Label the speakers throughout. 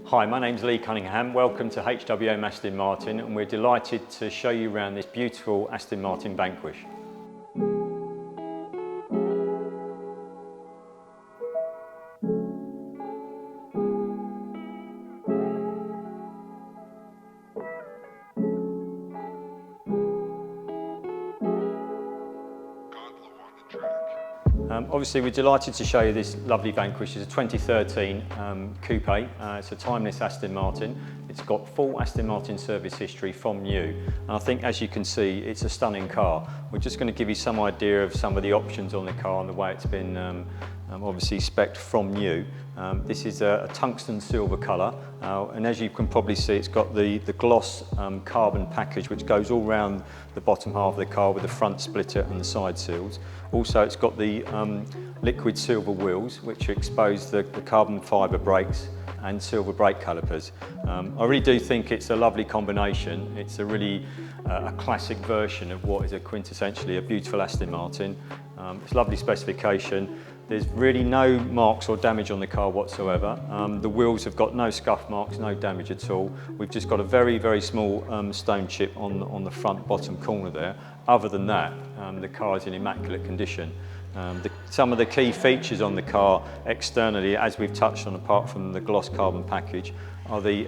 Speaker 1: Hi, my name's Lee Cunningham. Welcome to HWM Aston Martin, and we're delighted to show you around this beautiful Aston Martin Vanquish. Obviously we're delighted to show you this lovely Vanquish. It's a 2013 coupe. It's a timeless Aston Martin. It's got full Aston Martin service history from new. And I think, as you can see, it's a stunning car. We're just going to give you some idea of some of the options on the car and the way it's been obviously spec'd from new. This is a tungsten silver colour, and as you can probably see, it's got the gloss carbon package which goes all round the bottom half of the car with the front splitter and the side seals. Also, it's got the liquid silver wheels which expose the carbon fibre brakes and silver brake calipers. I really do think it's a lovely combination. It's a really a classic version of what is quintessentially a beautiful Aston Martin. It's a lovely specification. There's really no marks or damage on the car whatsoever. The wheels have got no scuff marks, no damage at all. We've just got a very, very small stone chip on the front bottom corner there. Other than that, the car is in immaculate condition. Some of the key features on the car externally, as we've touched on apart from the gloss carbon package, are the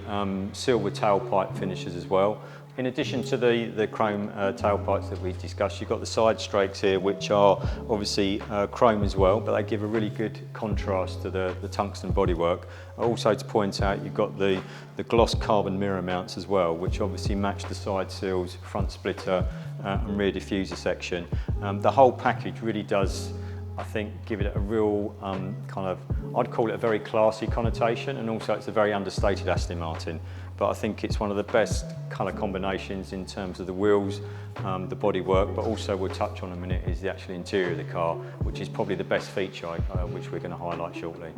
Speaker 1: silver tailpipe finishes as well. In addition to the chrome tailpipes that we discussed, you've got the side strakes here, which are obviously chrome as well, but they give a really good contrast to the tungsten bodywork. Also, to point out, you've got the gloss carbon mirror mounts as well, which obviously match the side seals, front splitter and rear diffuser section. The whole package really does, I think, give it a real kind of, I'd call it a very classy connotation, and also it's a very understated Aston Martin. But I think it's one of the best colour combinations in terms of the wheels, the bodywork, but also we'll touch on in a minute is the actual interior of the car, which is probably the best feature which we're going to highlight shortly.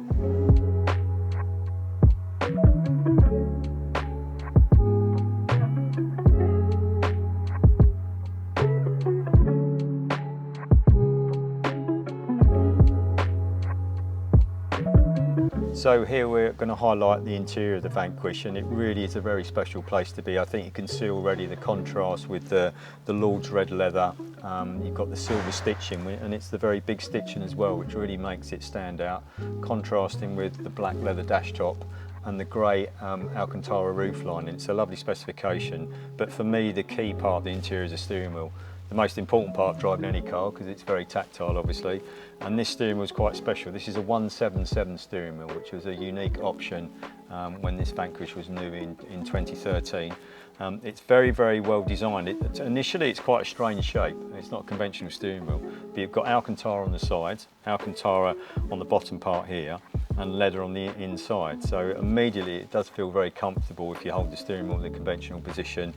Speaker 1: So here we're going to highlight the interior of the Vanquish, and it really is a very special place to be. I think you can see already the contrast with the Lord's red leather. You've got the silver stitching, and it's the very big stitching as well, which really makes it stand out, contrasting with the black leather dash top and the grey Alcantara roof lining. It's a lovely specification, but for me the key part of the interior is the steering wheel. The most important part of driving any car, because it's very tactile obviously, and this steering wheel is quite special. This is a 177 steering wheel, which was a unique option when this Vanquish was new in 2013. It's very, very well designed. Initially it's quite a strange shape. It's not a conventional steering wheel, but you've got Alcantara on the sides, Alcantara on the bottom part here, and leather on the inside. So immediately it does feel very comfortable if you hold the steering wheel in the conventional position.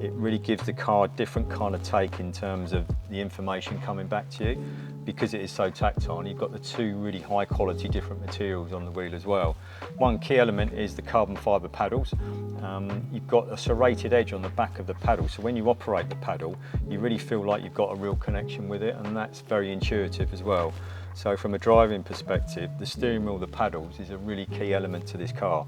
Speaker 1: It really gives the car a different kind of take in terms of the information coming back to you, because it is so tactile, and you've got the two really high quality different materials on the wheel as well. One key element is the carbon fibre paddles. You've got a serrated edge on the back of the paddle, so when you operate the paddle you really feel like you've got a real connection with it, and that's very intuitive as well. So from a driving perspective, the steering wheel, the paddles, is a really key element to this car.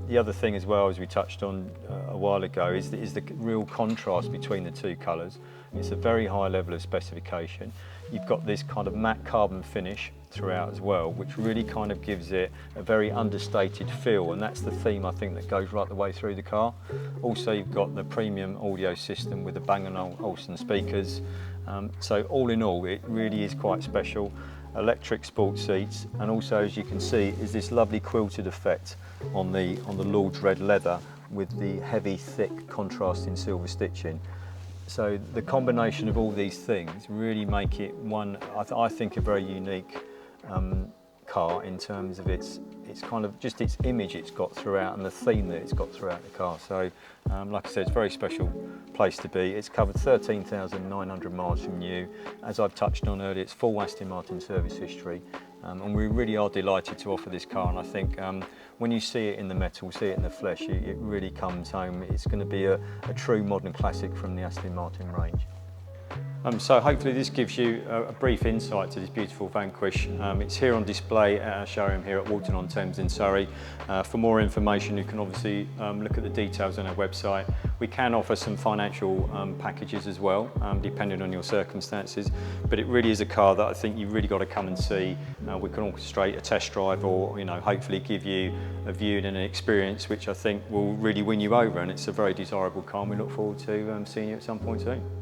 Speaker 1: The other thing as well, as we touched on a while ago, is the real contrast between the two colours. It's a very high level of specification. You've got this kind of matte carbon finish throughout as well, which really kind of gives it a very understated feel, and that's the theme I think that goes right the way through the car. Also, you've got the premium audio system with the Bang & Olufsen speakers. So all in all, it really is quite special. Electric sports seats, and also, as you can see, is this lovely quilted effect on the Lord's red leather with the heavy, thick, contrasting silver stitching. So the combination of all these things really make it one, I think, a very unique car in terms of its kind of just its image it's got throughout and the theme that it's got throughout the car. So like I said, it's a very special place to be. It's covered 13,900 miles from new. As I've touched on earlier, it's full Aston Martin service history, and we really are delighted to offer this car. And I think when you see it in the metal, see it in the flesh, it really comes home. It's going to be a true modern classic from the Aston Martin range. So hopefully this gives you a brief insight to this beautiful Vanquish. It's here on display at our showroom here at Walton-on-Thames in Surrey. For more information you can obviously look at the details on our website. We can offer some financial packages as well, depending on your circumstances, but it really is a car that I think you've really got to come and see. We can orchestrate a test drive, or hopefully give you a view and an experience which I think will really win you over, and it's a very desirable car, and we look forward to seeing you at some point soon.